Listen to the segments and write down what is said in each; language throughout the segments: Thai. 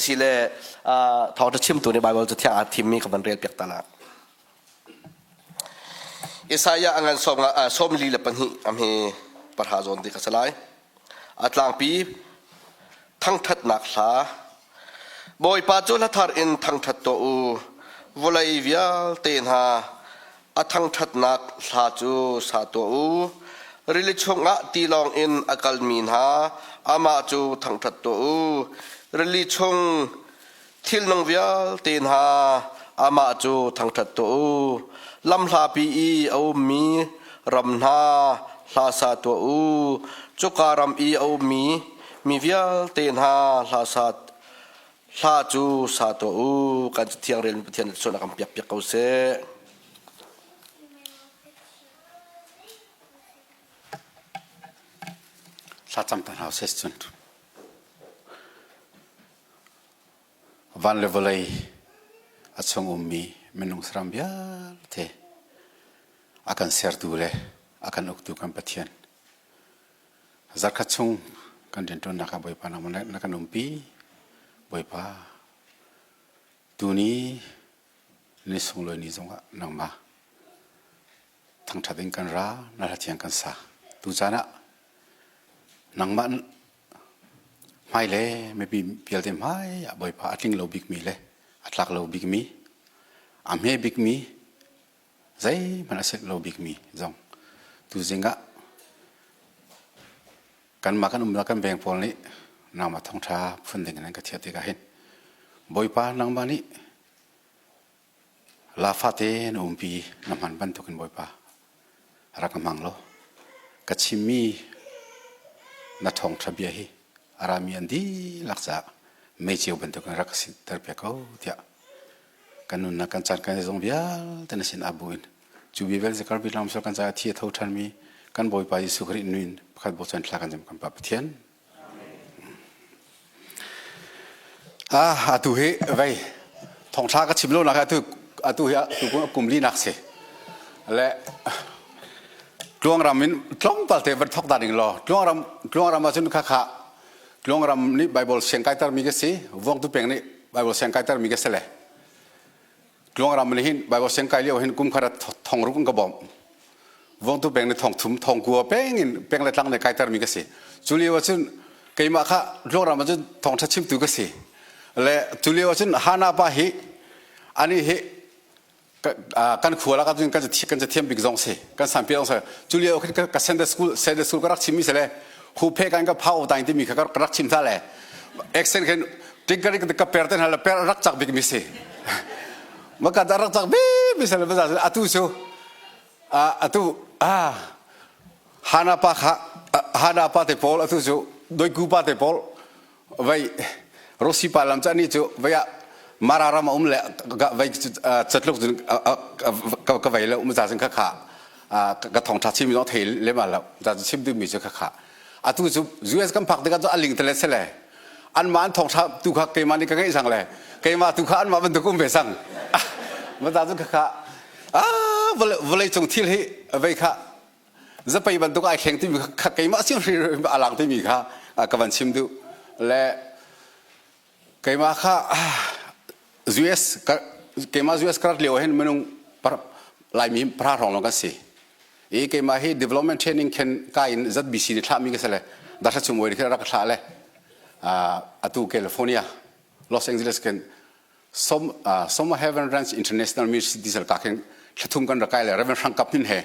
สิเลทอจะชิมตัวในไบเบิลจะเที่ยงอาทิมมีกับมันเรียนเปียกตลาดอิสายาอังกันสมลีเลปันหิอเมประหาจนที่กัสลายอัตลางปีทั้งทัดนักษาบอยปาจุลธารอินทั้งทัดตัววลัยวิลเตนหาอัทั้งทัดนักษาจูสาตัวริลิชงะตีลองอินอักลมีนหาอามาจูทั้งทัดตัวรลีชงทิลนงวิลเตนหาอามาจูทั้งทัดตัวลำลาปีอีเอามีรำนาลาซาตัวจุการำอีเอามีวิลเตนหาลาซาลาจูซาตัวกันเที่ยงเรียนเที่ยงส่วนกันเปียกเปียกเอาเสลาจำตันหาเสจุนวันเลวเลยอัศงมีเมนุงสรามเบียเทอาการเสียดูเลยอาการอุกตุกันปะเทียนจักขัดชงกันเดินตัวนักบ่อยปานามันนักนุ่มปีบ่อยปาตูนี้นี่ส่งเลยนี่ส่งก็นังมาทั้งชัดเองกันร้านาทียงกันสาตูจานะนังมันไม่เลยไม่ปีเปียลเต็มไม่บ่อยปาอัดลิงเราบิ๊กมีเลยอัดลักเราบิ๊กมีอเมบิ๊กมีใจมันอาศัยเราบิ๊กมีจงตูเจงะกันมากันกันแบ่งพอนี้นำมาท่องท่าฟันเด็กนั้นก็เทียบกันเห็นบ่อยปานังบ้านี้ลาฟาเตนปีน้ำมันบรรทุกกันบ่อยปารักมังโลกัชิมีนัดท่องทะเบียฮีอารามีอันดีลักษณะไม่เชี่ยวบรรทุกกันรักสิตร์เปียกเอาเถียกันนุ่นนักการจัดการส่งเบียลแต่นั่นสินอาบุญจูบีเวลจะการบินลำสกันจะเทียเท่าทันมีกันบ่อยปาสุขรินุนขัดบทสันทลากันจำกันปะเทียนตุเฮไว้ท่องท่าก็ชิมโลนะครับตุเฮตุกลุ่มลีนักเสและกลวงรำมินกลวงปัลเทบัดทอกดาริงลอกลวงรำมาจนข้ากลวงรำนี่ไบเบิลเสียงไก่ตามีกันสิวงตุเปงนี่ไบเบิลเสียงไก่ตามีกันเสเลยกลวงรำนี่หินไบเบิลเสียงไก่เลี้ยวหินกุมขรัดทองรุกกระบอกวงตุเปงนี่ทองทุ่มทองกัวเปงเปงเลยตั้งในไก่ตามีกันสิจุลีว่าจนไก่มาข้ากลวงรำมาจนทองทัดชิมตุกันสิและจุลีว่าจนฮานาปาฮิอันนี้ฮิกันขัวแล้วกันจะเทียมบิ๊กซองเสกันสามปีซองเสจุลีเอาขึ้นกับเซนเดอร์สกูลก็รักชิมมิเสเลยหูเพกันก็เผาตายที่มีก็รักชิมท่าเลยเอ็กเซนกันติ๊กกันก็เปิดเต้นฮัลโหลเปิดรักจักบิ๊กมิเสมันก็รักจักบิ๊กมิเสเลยภาษาอัตุโซอัตุฮานาปาเตปอลอัตุโซโดยกูปาเตปอลไว้โรซิปาลัมจันนี่โซไว้มารารามาเลยก็ไว้จัดลูกก็ไว้แล้วมันจะเป็นข้าก็ท่องทัดชิมน้องเทลเลยมาแล้วจะชิมดูมีเจ้าข้าอ่ะทุกสุดUSกันพักเด็กก็อันลิงเทเลสเลยอันมาท่องทัดตุกข้าเกมานี่ก็ไงสั่งเลยเกมาตุกข้าอันมาเป็นตุกุมเบสั่งมันจะเป็นข้าวันเลยจงที่เลยไว้ข้าจะไปบรรทุกไอ้แข็งที่มีข้าเกมาชิมอะไรหลังที่มีข้าก็วันชิมดูและเกมาข้าUS เกมา US กระเลี้ยวเห็นมันลายมีพระรองลงกันสิเกมาให้ development training กันกายจัดบีซีนี่ทำมีกันสิเลยดัชชุมวยที่รักษาเลยตุแคลิฟอร์เนียลอสแองเจลิสกันSummer Heaven Ranch International Music ที่สุดก็คือทุ่งกันรักใครเลยเรเวนชังกับนี่เหรอ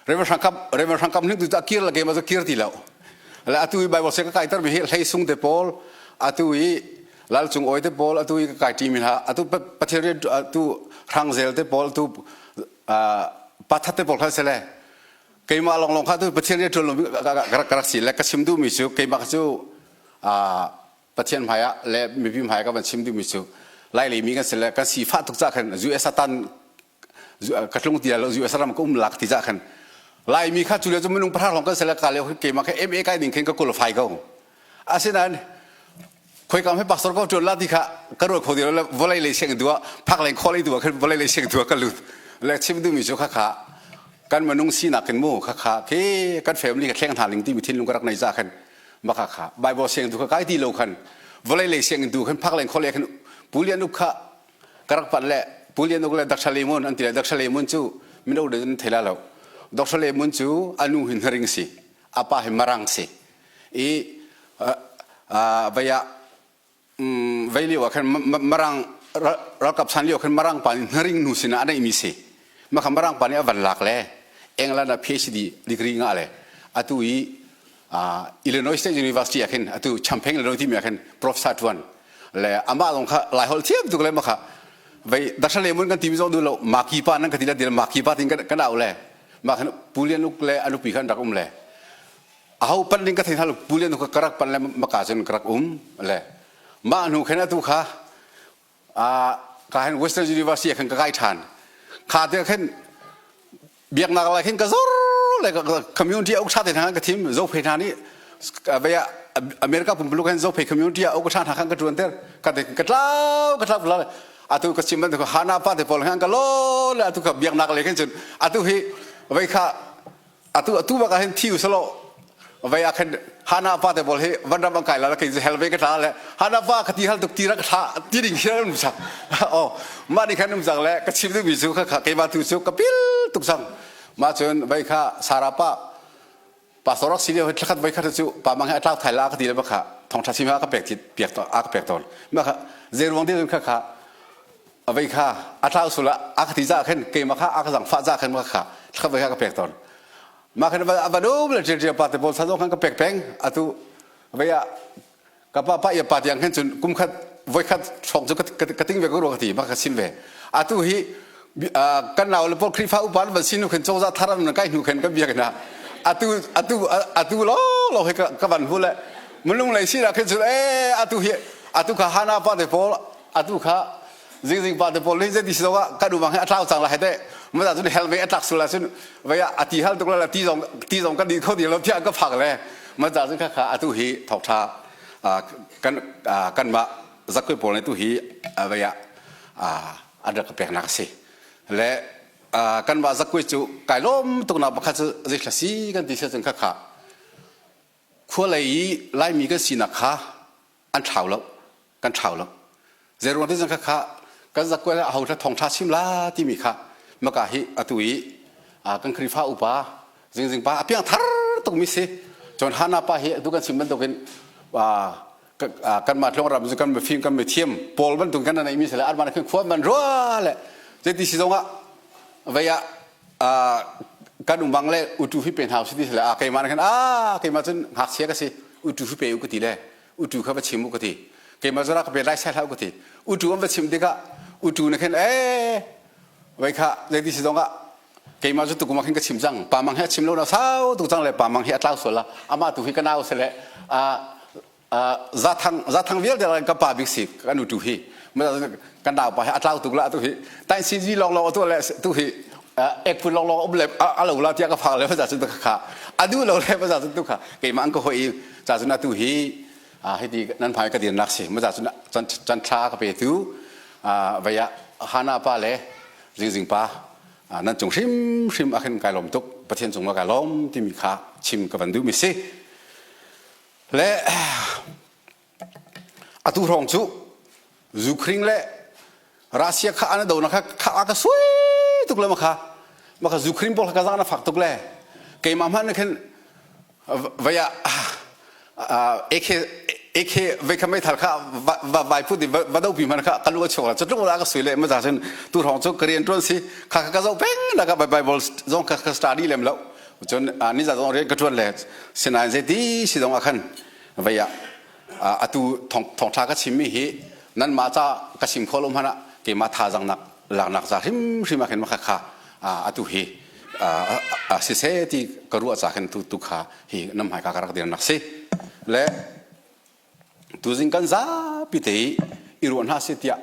เรเวนชังกับนี่ดูจะคิดละเกมาจะคิดที่แล้วแล้วตุยไบเบิลเสกก็ใครตั้งมีให้ส่งเดปอลตุยลาลจุงโอยเตปอลตุยกายทีมินฮะตุปฏิเรียตุรังเซลเตปอลตุปัทเตปอลเขาเสร็จเลยเกมาลองข้าตุปฏิเรียตุลงกระสิและก็ชิมดูมิสุเกมาก็ปฏิเรียนพายะและมีพิมพายก็มันชิมดูมิสุไล่เลยมีกันเสร็จแล้วก็สีฟ้าตุกจากกันยูเอสตันกระตุ้งตีแล้วยูเอสรามก็หลักที่จากกันไล่มีข้าจุดเดียวจะไม่นุ่งพระรองกันเสร็จแล้วกันแล้วเกมาแค่เอ็มเอใกล้ดิ่งเข่งก็กุลไฟก็อาเช่นนั้นคุยกันให้ปักสรก็จนลาที่ข้ากระโดดคนเดียวแล้ววอลเลย์เลยเชียงตัวพักเลยคอเลยตัวคือวอลเลย์เลยเชียงตัวก็หลุดแล้วชิมดูมิสุข้ากันมานุ่งสีนักกันมู่ข้ากันแฟมิลี่กับแข่งทางลิงที่มีทิ้งลุงก็รักในจากกันมาข้าไบเบิลเชียงตัวก็ใกล้ที่โลกัน วลัยเลยเสียงดูขึ้นพักเลยคนเลยขึ้นปุเลียนุขะกระปันแหละปุเลียนุกเลยดักชาเลมุนอันที่ดักชาเลมุนจูมิโนเดินเทล่าเราดักชาเลมุนจูอนุหินเฮริงสิapa he marang si vaya vaili wa kan marang rakap san liu kan marang pan hering nu sina ana imi si ma kan marang pan ya van lak le engla na phd degree nga le atu i Illinois State University akin atu champeng le ti mi akin professor tuan le ama long kha lai hol thiam tu le ma kha vai dasale mun kan ti mi zo du lo maki pa nan ka ti la dil maki pa tin kan au le ma kan pulian uk le anu pi kan dak leเอาปันลิงก็ทิ้งทาลุบุเรียนทุกกระกปันเลยมากาจนกระกเลยมาหนูแค่นั้นทุกข้าการเห็น Western University ขันก็ใกล้ทานขาดเดียวแค่เบียกนักอะไรแค่ก็ซูเลยก็คอมมูนิตี้อุกชาติทางก็ทีมโจเพทานี่เบียอเมริกาผมรู้แค่โจเพคอมมูนิตี้อุกชาติทางก็จวนเตอร์ก็เด็กกระลาเลยอาตุก็ชิมมันก็ฮานาปาเดปอลแค่ก็โลเลยอาตุก็เบียกนักอะไรแค่จนอาตุฮีเบียข้าอาตุว่าก็เห็นทิวสโลvậy à khăn hana pa te bol he vanda bang kai la ke helve ka tha le hana pa khati hal tuk tira ka tha ti ding khira num sa o ma ni khan num sang le ka chim du bi su kha ke ba tu su ka pil tuk sang ma chon vai kha sarapa pastorak sile he khat vai kha chu pa mang ha tla thai la ka ti le ba kha thong tha sima ka pek ti pek to a ka pek ton ma kha zerwang de kha kha vai kha atla su la a ka ti za khan ke ma kha a ka sang fa za khan ma kha kha vai kha ka pek ton makan abadu bela cerita partai pol satu kan kepek peng atau baya kapa ya partai yang kan kum kat voi kat chong tu keting ve ko ro kati maka sin ve atau hi kan naw le pol krifa upan ba sinu kan chong za tharan na kai nu kan ka biak na atau lo he ka ban hu le mulung lai si ra kan atau hi atau ka hana partai pol atau ka jing partai pol le jadi sidoga ka du bang ha atau sang la hedeเมื่อตอนนี้เฮลเวตักสุดแล้วซึ่งว่าอธิฮัลตุกแล้วที่สองก็ดีเขาดีเราเที่ยงก็ผักเลยเมื่อตอนนี้ข้าอตุหีถกชากันมาสักคุยปนในตุหีว่าอันดับเป็นนักสิและกันมาสักคุยจู่ไก่ล้มตุกนับข้าจะเรียกสีกันที่เชื่อจึงข้าขั้วเลยไล่มีกันสีนักข้าอันเฉาแล้วกันเฉาแล้วเจริญที่จึงข้ากันสักคุยเอาถ้าทองชาชิมลาที่มีข้ามากาฮิอตุยกันคริฟ้าอุปาจริงๆป้าเพียงทาร์ตุกมิสิจนฮานาป้าฮิดูกันสิมันตุกันกันมาลงรำจุกันมาฟิล์มกันมาเทียมปอลมันตุกันในมิสเลยอันมันคือขวดมันรัวเลยจะที่สิตรงอ่ะว่ากันอุบังเลยอุตุฟิเป็นหาวสิที่เลยใครมากันใครมาจนหักเสียกันสิอุตุฟิเป็นอุกติเลยอุตุเขาไปชิมอุกติใครมาจนรักเป็นไรใช่เท่าอุกติอุตุมันไปชิมดีกะอุตุนี่กันvậy khá vậy thì xong á cái mà chúng tôi cũng mang cái chim răng bà mang hết chim lâu nào sao tụi răng lại bà mang hết lao sủa là ama tụi khi cái nào sẽ lại giá thăng viết để cái bà biết gì cái nụ tụi hi mà cái nào bà hết lao tụi là tụi hi tại xin gì lò tụi lại tụi hi ép phun lò ôm lại lâu là tiếc cái phẳng lại bây giờ chúng tôi khá đủ lâu lại bây giờ chúng tôi khá cái mà anh có hội giờ chúng ta tụi hi hay thìนั่นphải cái tiền nạc gì bây giờ chúng ta chân cha cái bề thứ vậy hana pa lẽจริงๆป้านั่นจงชิมอาการกายลมตุกประเทศจงมากายลมที่มีค่าชิมกับบันดูมิสิและอาตุรองจูยูเครนและรัสเซียข้าอันนั้นโดนนะคะข้าอากาศสวยตุกเลยมาค่ะยูเครนพอลกาซานะฝักตุกเลยเกี่ยมันนี่คือว่าเอกเวกไม่ทันข้าว่าพูดดิว่าดูปีมันข้ากันรู้ว่าชัวร์จุดนู้นเราก็สวยเลยเมื่อจากนั้นตัวของจุกเรียนตรงสิข้าก็จะเป็นแล้วก็ไบเบิลจงข้าสตาร์ดี้เลยมั้งแล้วจนนี่จะต้องเรียนกระตุ้นเลยเส้นอะไรที่สิต้องอาคันว่าตัวทองชาก็ชิมมีเหนั่นมาจากกชิมโคลมฮะนะเกี่ยมาท่าจังนักหลังนักจากชิมมาเห็นมาข้าตัวเหสิเสที่กรู้จากเห็นตัวข้าเหน้ำหายการรักเดียนนักสิและตัวจริงกันจ้าพิธีอิรุณหาสิทธิ์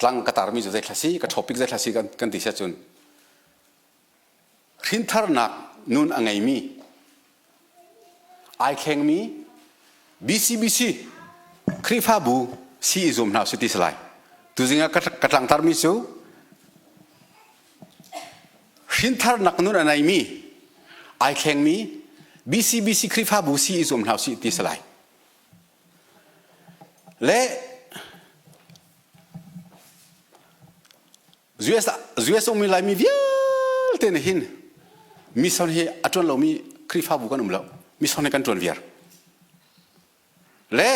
ตั้งกระตารมีจุดเด็ดคลาสสิกกับท็อปิกเด็ดคลาสสิกันที่เชื่อจนหินทาร์นักนู่นอังไงมีไอแข็งมีBC คริฟาบูซีอิซุมนาสุติสไลตัวจริงกระตั้งตารมีจูหินทาร์นักนู่นอังไงมีไอแข็งมีBC คริฟาบูซีอิซุมนาสุติสไล และUSมีหลายมีเวียลเตนหินมิสอนเฮอัจวนเรามีคริฟ้าบุกันแล้วมิสอนให้กันจวนเวียร์และ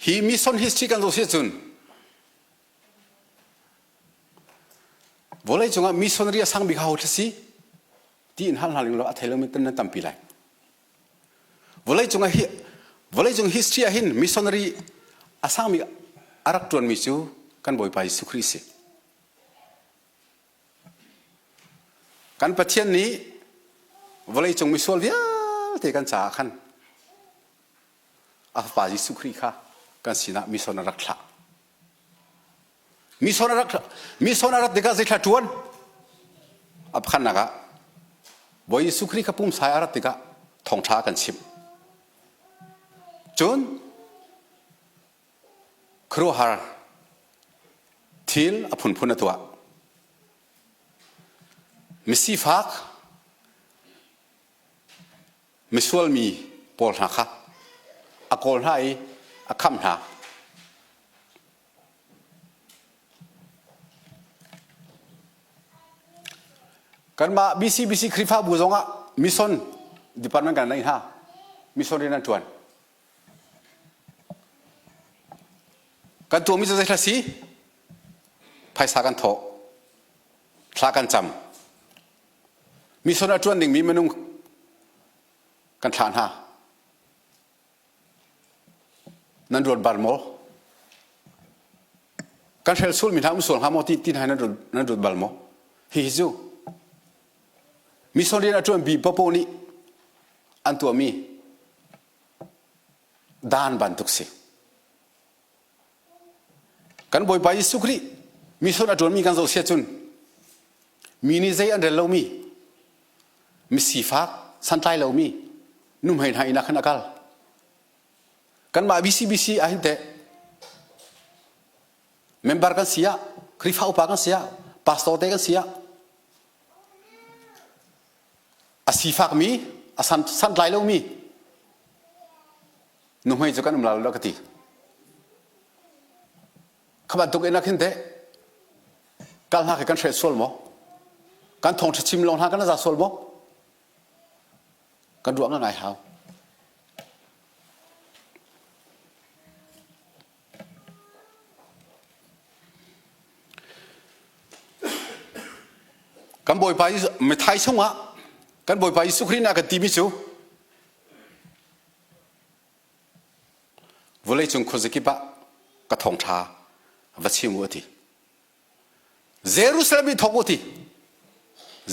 ฮีมิสอนฮิสตรีกันตัวเสียจุนวันเลยจงอ่ะมิสอนเรียสังบิเขาทศีที่อินฮัลฮาลิงเราอัธยามิตันนั่นตั้มปีไลวันเลยจงฮิสตรีหินมิสอนเรียสังบิอารักจวนมิจูกันบ่อยไปสุคริสิกันประเทศนี้วันเลยจงมิสวลเวียเตกันจ่าขันอาฟาจิสุคริค่ะกันสินะมิสอนรักษามิสอนรักเด็กจะทัดทวนอับขันนักะบ่อยสุคริค่ะปุ่มสายอารักเด็กทองช้ากันชิมจนครัวฮาร์ทิลอภุนพุนตัวมิสิฟักมิสวลมีปอลนักะอากอลให้อาคำหากันมาบีซีคริฟ้าบุษงะมิสอนดีพาร์ตเมนต์กันไหนฮะมิสอนเรียนจวนกันตัวมิสอนเสร็จสิภายสากันโถสากันจำมิสอนจวนดิ่งมีเมนูกันทานฮะนั่นรถบาร์โมกันเชลซูลมีทางมุสลิมฮามอที่ให้นั่นรถบาร์โมฮิจูมิสอนเรียนจวนบีปะปนี่อันตัวมีด้านบันทุกสิกันบ่อยไปสุครีมิสอนจวนมีกันโซเซียจุนมีนิสัยอันเดลเรามีสีฟ้าสันไตเรามีนุ่มเห็นให้นักนักลกันมาบีซีอาหินเตเมมเบอร์กันเสียคริฟ้าอุปกันเสียพาสโตเตกันเสียอาสีฟ้ามีอาสันไตเรามีนุ่มเห็นจุกันนุ่มลาลกติขบันตุกเอ็นักหินเตการหากันเชื่อส่วนมั้งการท่องชิมลงหากันน่าจะส่วนมั้งกันดวงง่ายหากันบ่อยไปไม่ไทยช่วงอ่ะกันบ่อยไปสุขรีน่ากันตีมิจูวันเลยจงคนสกิปะกระทงชาวัชิมุติเยรูซาเล็มทอกติ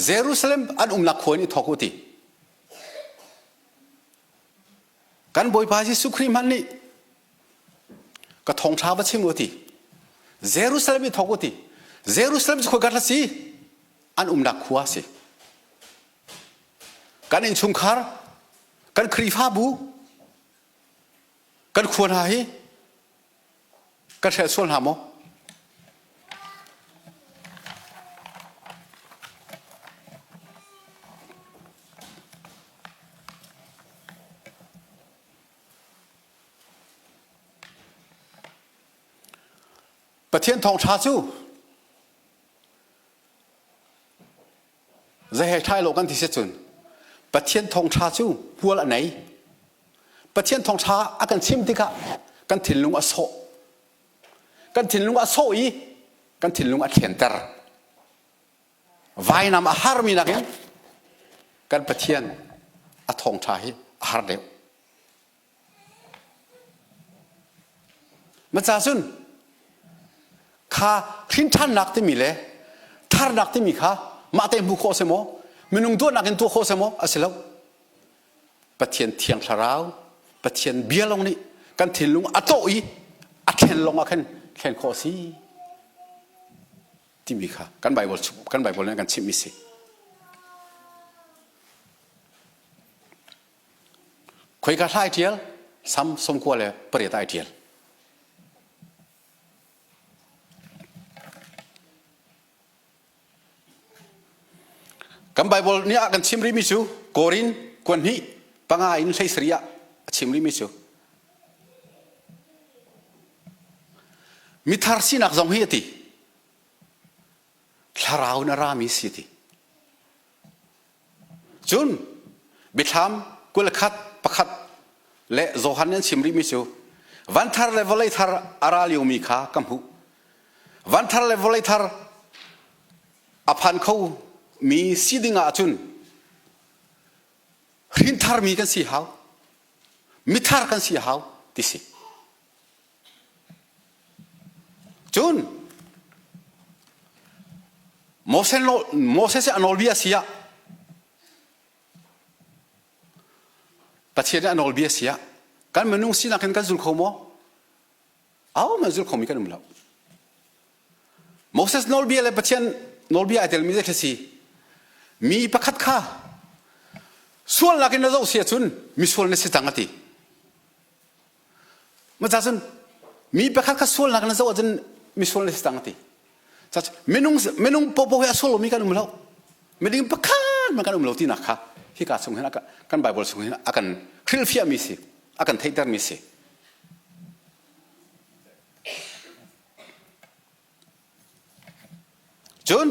เยรูซาเล็มอันนักขวนี่ทอกติกันบ่อยไปสุขรีมันนี่กระทงชาวัชิมุติเยรูซาเล็มทอกติเยรูซาเล็มจะคุยกันละสิอันนักขวาสิกันอินชุงคาร์กันครีฟาบูกันขวนาฮีกันเชลส่วนหามอประเทศทองชาจูจะให้ใช้โลกันที่เสียจนประเทศทองชาจูหัวละไหนประเทศทองชาอากันชิมติกะกันถิ่นลุงอโศกันถิ่นลุงอโศอีกันถิ่นลุงอเขียนเตอร์วายนำอาหารมีนักเองกันประเทศอทองชาฮีอาหารเดียวมันจะสุนข้าทิ้งท่านนักที่มีเลยท่านนักที่มีข้ามาเต็มบุคคลเสมอมันนุ่งตัวนักเงินตัวโคเสมออาศัยแล้วประเทศเทียงคลาวประเทศเบียลงนี่กันถิ่นลุงอัตโต้อีอัดเข็นลงอัดเข็นโคสีที่มีข้ากันใบบอลนั้นกันชิมิสิคุยกันไล่เทียลซ้ำสมควรเลยเปรียบไอเทียลกันไบเบิลนี้อากันชิมริมิจู korin kon hi panga in sei sria chimli mi chu mi thar sinak zong hi ti tharau na ra mi si ti chun bitham kul khat pakhat le zohanen chimri mi chu van thar level ai thar araliu mi kha kamhu van thar level ai thar aphan khau mi sidinga chun rin thar mi kan si hau mi thar kan si hau ti si chun Moses anol bia sia pathian anol bia sia kan menung sina kan zul khomo aw ma zul khomi kan mula Moses nol bia le pathian nol bia atel mi je si mi pakhat kha sual lakin na zo sia chun mi sual ne se tangati ma cha chun mi pakhat kha sual lakin na zo chen mi sual ne se tangati cha menung popo ya sual mi kan mula meding pakhat ma kan mula ti na kha hi ka sung hena kan bible sung hena akan khilfia mi si akan theitar mi si chun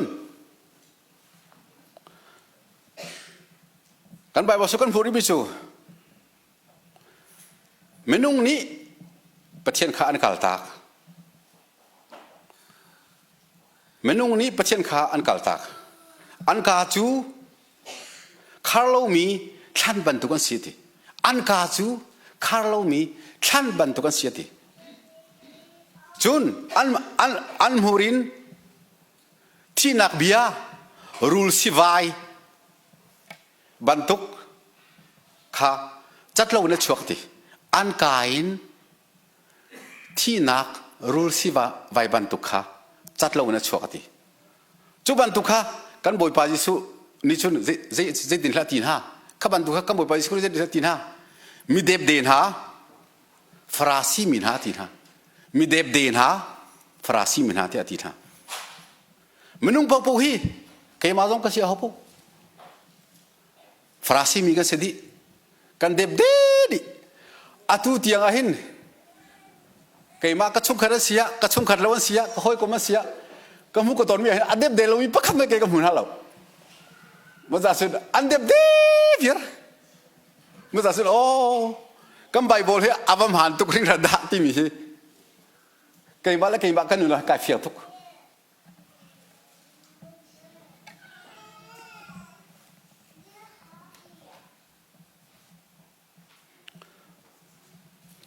kan bible sung kan phuri bi chu menung ni pathian kha an kal tak menung ni pathian kha an kal tak an ka chu Carlo mi than bantukan siati an ka chu Carlo mi than bantukan siati chun an murin thinak bia rul sivai bantuk kha chatlo na chuakti an kain thinak rul siva vai bantuk kha chatlo na chuakti chu bantuk kha kan boi pa jisu ni chun zai din la tin ha khaban du kha boi pa jisu zai din tin ha mi deb den ha farasi min ha tin ha mi deb den ha farasi min ha ti tin ha menung po po hi kai ma jong ka sia ho po farasi mi kan sedi kan deb de di atu tiang ahin kai ma ka chung khara sia ka chung khar lawan sia ka hoi ko ma sia ka mu ko ton mi adep de lo mi pakhat me kai ka mun ha lo ma za sun andep de vir ma za sun oh kam bible he avam han tu ring ra da ti mi hi kai ma la kai ba kan nu la ka fiel tuk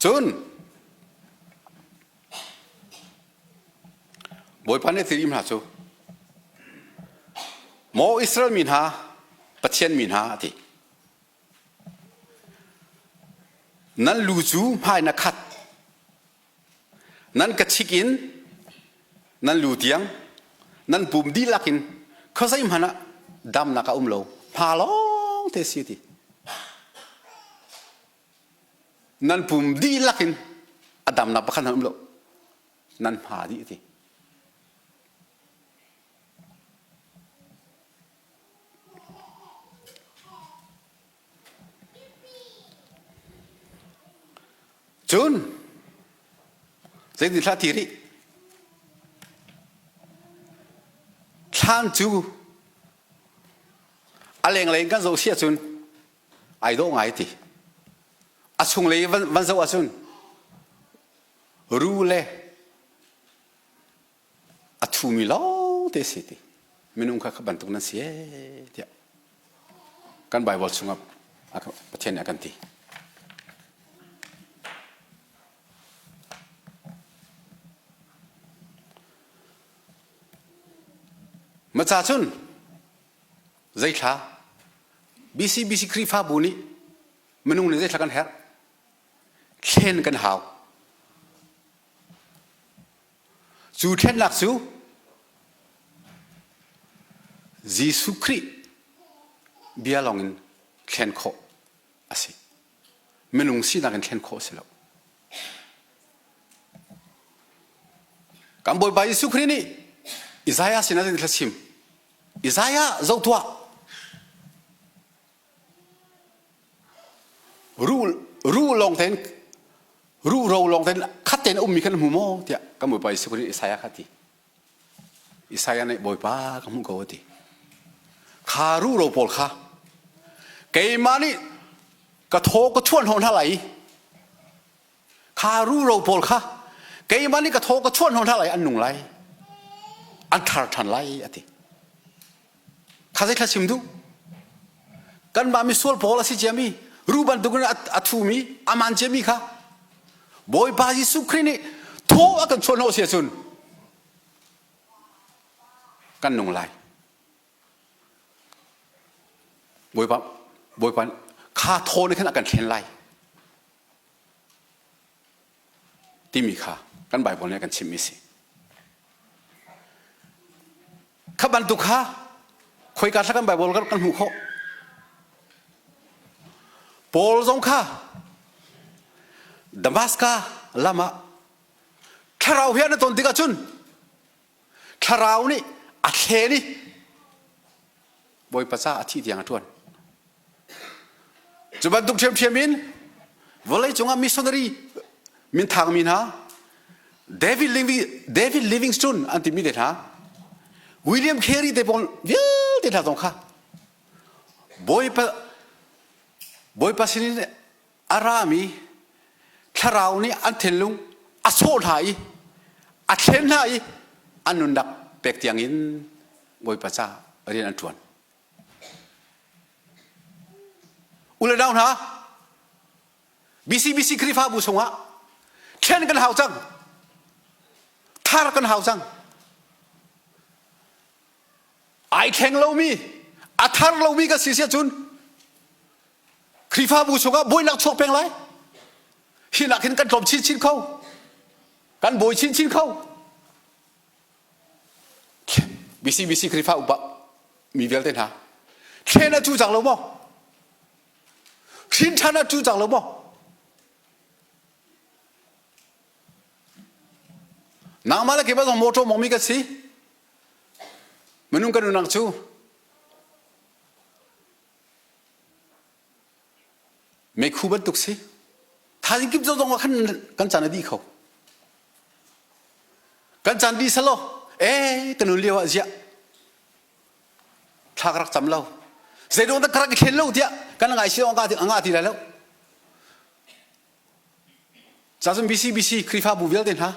chun boy pane tirim ha chu mo Israel min ha pathian min ha ti nan lu chu hai na khat nan ka chikin nan lu tiang nan pum di lakin khosai mana dam na ka umlo pha long te si ti nan pum di lakin adam na pakhan umlo nan pha di ti chun zai di thati ri than chu aleng leng kan zo sia chun ai do ngai ti achung le van zo achun ru le athu mi lo te si ti minung kha ban tuk nan sie ti kan bible chungap pathian akan ti ma cha chun zai tha bc kri fa buni menung ne zai tha kan her khen kan hau chu then lak chu jisu kri bia longin khen kho asi menung si na kan khen kho selo kam boy ba jisu kri ni Isaiah sinazin thlasim Isaiah zo tua รู้ลงเทนรู้เราลงเทนคัดเทนมีขันหูโม่เดียก็มือไปสุริอิสายาคัดทีอิสายาในบ่อยป้าก็มุกเอาทีข้ารู้เราพอลข้าเกมานี่กระโถก็ชวนหอนท่าไหลข้ารู้เราพอลข้าเกมานี่กระโถก็ชวนหอนท่าไหลอันหนุ่งไหลอันทาร์ทันไหลอะทีข้าจะข้าชิมดูกันบามิสวลพอลสิเจมี่รู้บันทุกคนอัตุมีอามันเจมี่ข้าบ่อยป้ายิสุครินี่โถกันชวนเอาเสียสุนกันหนุ่งไหลบ่อยปันข้าโทในขณะกันเขียนไล่ที่มีข้ากันใบบอลเนี่ยกันชิมมิสิข้าบรรทุกข้าคุยกันสักกันใบบอลกันหูเขาโปลซงข้าดามัสกาลามาข้าเราเพียงนั่นตนติกาจุนข้าเรานี่อัดเชนี่บ่อยภาษาอาทิตย์อย่างทวนจุบันทุกเทียมมินวันเลยจงอามิสซอนรีมินทางมินฮะเดวิดลิวิงสตันอันที่มีเด็ดฮะวิลเลียมเครีเดบอลเวิลเด็ดฮะตรงข้าบอยปัสสินอารามีข้าเรานี่อันเทนลุงอัศโซไทยอัศเชนไทยอันนุนดักเป็กเตียงอินบอยปัสซาเรียนอันทวนอุลดาวนะBCคริฟ้าบุษงะเช่นกันหาวจังทาร์กันหาวจังไอแข่งเรามีอัทาร์เรามีกับสิเสียจุนคริฟ้าบุษงะบอยนักชกเป็นไรหินักหินกันกลบชิ้นเข้ากันบอยชิ้นเข้าBCคริฟ้าอุปมีเวลเต้นฮะเช่นนั้นจูจังเราบ่ชิ้นชั้นนั้นจูจังเราบ่นางมาแล้วเก็บไว้ตรงโมโตมองมีกันสิมันนุ่งกันดูนางจูไม่คู่บันทุกสิถ้าจริงๆจะต้องว่ากันจันดีเขากันจันดีสโลกันนุ่งเลี้ยวอาเซียถ้ากรักจำเราเสียดวงตะกรักเข็นเราเดียกันง่ายเสียงาทีแล้วจากนั้นBCคริฟ้าบุเวลเดนฮะ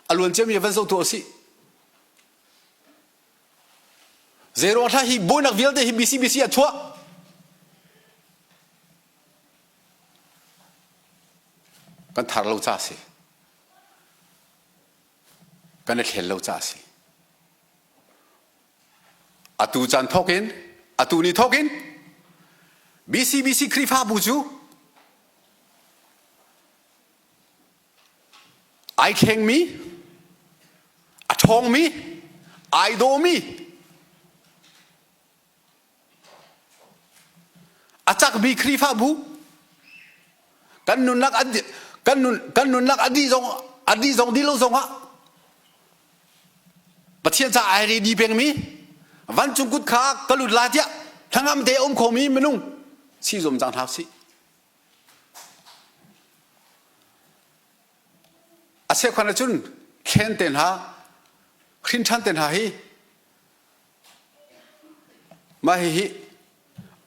อารมณ์เจ้ามีวันศุกร์ตัวสิเซโรท่าฮีบอยนักเวลเดฮีBCอัดชัวกันทาร์เราจ้าสิกันเข็นเราจ้าสิอาตูจันทอกินอาตูนี่ทอกินBCคริฟ้าบุจูไอเข่งมีอาทองมีไอโดมีอาจักบีคริฟ้าบุกันนุนนักอดีจงดีโลจงฮะประเทศจะไอรีดีเป็นมีวันจุงกุดขากลุดลาเดียทั้งอำเดอมโคมีมนุ่งซีจมจังท้าสิอาเซียควันจุนเข็นเต็นหาครินชันเต็นหาฮีมาฮี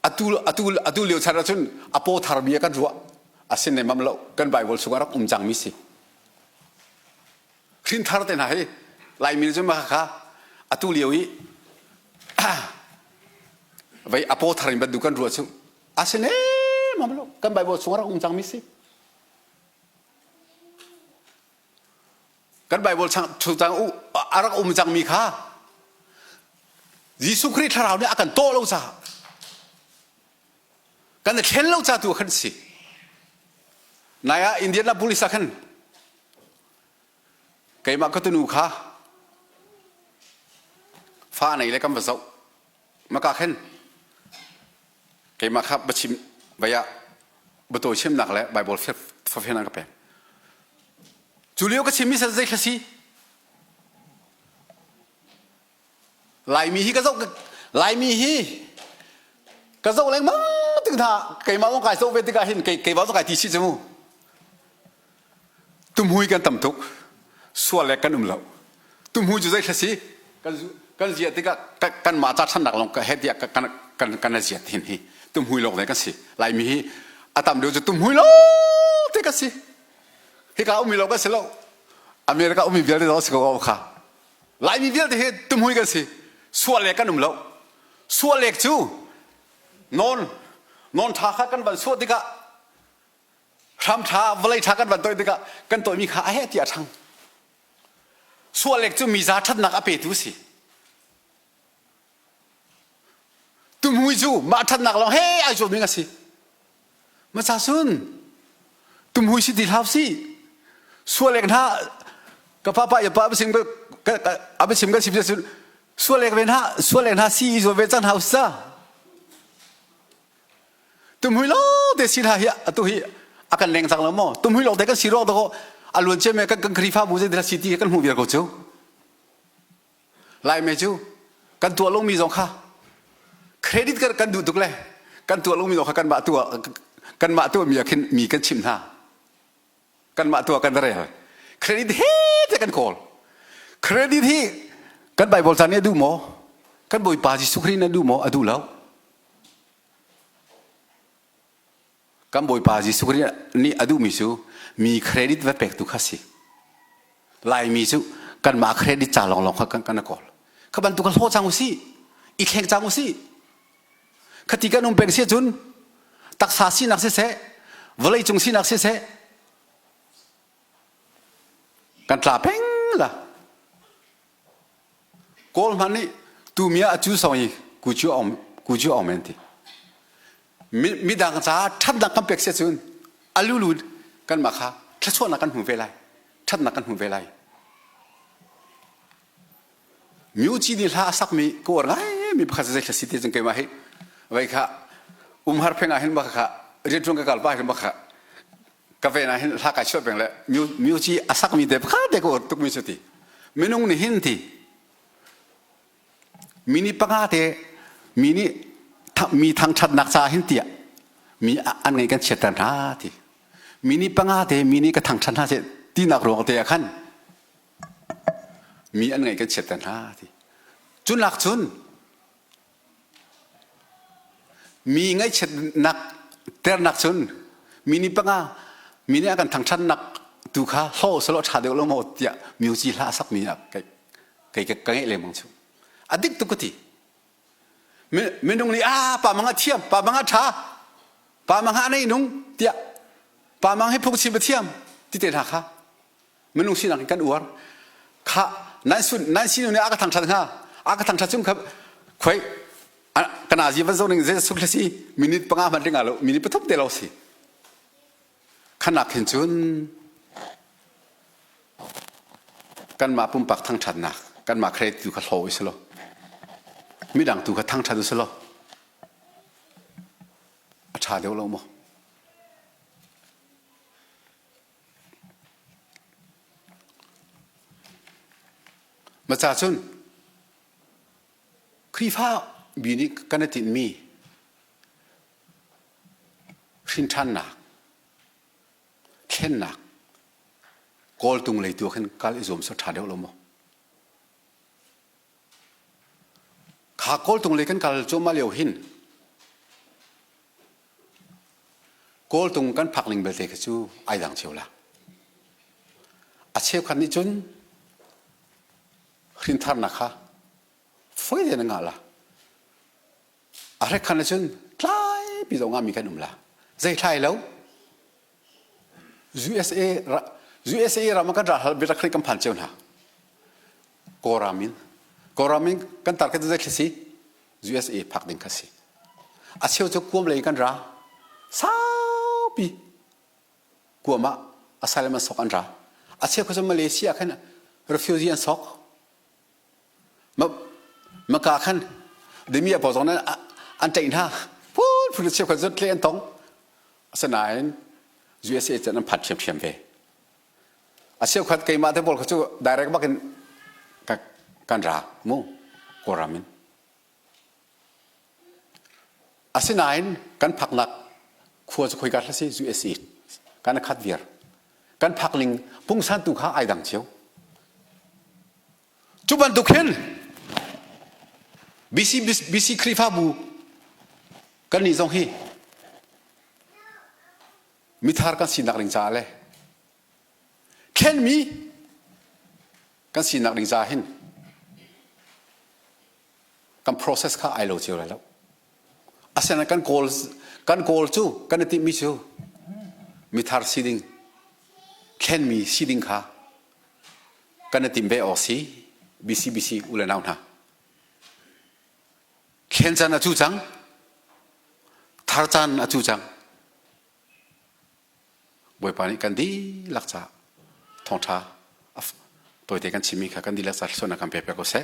อตูเลียวชาดจุนอโปธาร์บีกันรัวอาเซียนในมัมเลกันไบเบิลสุการักจังมิสิครินทาร์เต็นหาฮีไลมินจุนมาค่ะอตูเลียวฮีไปอโปธาร์บีดูกันรัวจุอาเซียนมัมเลกันไบเบิลสุการักจังมิสิกันไบเบิลชุดจังอารักจังมีค่ะยิสุคริสต์เราเนี่ยอาการโตเราจ้ากันเข็นเราจ้าตัวขันสินายอินเดียนาบุลิสักันเกี่ยมาก็ตุนูค่ะฟ้าไหนเลยกันภาษามากาเข็นเกี่ยมาครับบัชิมใบยะบัตัวชิมหนักแล้วไบเบิลเฟนังกับเป็นจูเลียก็ชิมิสเซคซีลายมีฮีก็เจ้าลายมีฮีก็เจ้าแรงมาก ถึงท่าไก่มาต้องไก่โซเวติกาเห็นไก่มาต้องไก่ที่ชิจมูตุ้มหุยกันต่ำทุกส่วนเล็กกันเหล่าตุ้มหุยจะได้แค่สิกันเสียติกากันมาจัดฉันหนักลงกันเฮ็ดเดียกันเสียทีนี้ตุ้มหุยลงได้กันสิลายมีอาตามเดียวจะตุ้มหุยลงติกันสิที่เขามีลงกันสิแล้วอเมริกามีเบียร์ได้แล้วสิเขาเอาค่ะลายมีเบียร์ที่ตุ้มหุยกันสิส่วนเล็กกันเหล่าส่วนเล็กจูนอนท่ากันวันส่วนติกาทำท่าเวลาท่ากันวันตัวติกากันตัวมีขาเฮ็ดเดียทั้งส่วนเล็กจูมีซาทัดนักอเปตุสิตุ้มหุยจูมาทัดนักเราเฮ้ไอโจมีกันสิมาซาซุนตุ้มหุยสิดีลาวสิส่วนเล็กท่ากับป้าอย่าป้าไปสิมก็เอาไปสิมก็สิบสุดส่วนเล็กเป็นท่าส่วนเล็กท่าซีโจเวจันเฮาส์ซะตุ้มหุยโลเดสิท่าเฮียตุฮีอากันแรงจังละมั้งตุ้มหุยโลเด็กก็สิโรตก็อารมณ์เชื่อไหมกันครีฟ้าบุษเดลซิตี้กันหูเบียร์กูจูไล่เมจูกันตัวลงมีสองข้าเครดิตกันดูตุกเลยกันตัวลงมีสองข้ากันมาตัวมีกันชิมท่ากันมาตัวกันอะไรเครดิตเฮ้จะกันกอลเครดิตที่กันใบบอลซานเนี่ยดูหมอกันบอยปาจิสุครีเนี่ยดูหมอดูแล้วกันบอยปาจิสุครีนี่ดูมิสูมีเครดิตไว้เป็กตุกสิลายมิสูกันมาเครดิตจ่าลองกันกอลขบันตุกันโทษจังอุสิอีกแห่งจังอุสิขติกันนุ่มเป็กเสียจุนตักษาสินักเสียเวลัยจงสินักเสียกันตลาเพ่งล่ะกอลมันนี่ตูเมียจูสอยกูจูอมเมนติมีดังจ้าทัดดังกันเป็กเสียจุนอลูลูกันมาค่ะถ้าช่วงนักกันหูเวลัยทัดนักกันหูเวลัยมิวจีนี่ลาสักมีกูว่าไงมีภาษาเศรษฐกิจจังเกมาให้ไว้ค่ะหาร์เพงอาเห็นบ้างค่ะเรียนตรงกับการบ้านเห็นบ้างค่ะกาแฟน่ะเห็นลากาช่วยเป็นเลยมิวจีอาสักมีเด็บค่ะเด็กก็ตุกมีสุดที่มินุ่งนี่เห็นที่มินิปังอาเตมินิมีทางชัดนักษาเห็นที่มีอันไงกันเฉดหน้าที่มินิปังอาเตมินิก็ทางชัดหน้าเฉดที่นักร้องเตะขันมีอันไงกันเฉดหน้าที่จุนหลักจุนมีไงเฉดนักเตะนักจุนมินิปังอามินิกันทางชัดนักดูข้าโซ่สลดชาเดียวลงมาเดียมิวจีลาสักมีอ่ะไก่เลยมังชูอดีตตุกติไม่นุ่งนี่ป่ามังเทียมป่ามังช้าป่ามังในนุ่งเดียป่ามังให้พวกชิบเทียมที่เตะหักค่ะไม่นุ่งสินักกันอวดข้านั่นสินุ่งนี่อากาศทางชัดค่ะอากาศทางชัดจุ่มครับคอยขณะที่วันศุกร์นึงจะสุขสิมินิปังมันเรื่องอะไรมินิปฐมเดลสิขณะเห็นจุนกันมาปุ่มปักทางชัดนักกันมาเครดิตดูขัดโหยสิโลมีดังดูขัดทางชัดดูสิโลชาเดียวเราโมมาจากจุนครีฟ้าบีนี่กันติดมีชินทันนักเช่นนักกอลตุงเลยตัวขึ้นกาลอิสมสุดท้ายเดียวลงมั้งขากอลตุงเลยกันกาลโจมาเลียวหินกอลตุงกันพักลิงเบลเตกจูไอดังเชียวละอาเชียวคันนี้จนหินทันนักค่ะไฟเดนงาละอะไรคันนี้จนไล่ปีตรงงามีกันละใจไทยแล้ว USA รามันกันราฮัลเบรักริกัมพันเจ้าหน้าโกรามินกันตัดกันจะได้สิ USA พักดิ่งกันสิอาเชียวจะกวมเลยกันราสาวปีกวมมาอาศัยมันสอกกันราอาเชียวก็จะมาเลเซียกัน refugee สอกมากาขันเดี๋ยวมีอะไรพอสองนั้นอันใจหน้าพูดเชียวก็จะเลี้ยงตองสนาย USA จะนั้นผัดเฉียมเวอาเชียวขัดเกยมาเทบอลเขาจะได้แรงบ้างกันรามูโกรามิน อาศัยนั้นกันพักหนักควรจะคุยกันที่ USA กันขัดเวียร์กันพักลิงพุ่งสันตุข้าไอดังเชียวจุบันตุเข็นBC ครีฟ้าบูกันนี่จงฮีมิทาร์กันสินักลิงจ่าเลยเข็นมีกันสินักลิงจ่าหินกัน process ข้าไอโลเชียวแล้วอาศัยนั้นกัน goal จูกันติมิจูมิทาร์ซีดิ้งเข็นมีซีดิ้งข้ากันติมเบอซีBC อุเลนาวนาเข็นจันอาจูจังทาร์จันอาจูจังบอยปานิกันดีลักษะทองท้าตัวเด็กกันชิมิค่ะกันดีลักษะส่วนนักการเปรียบก็เส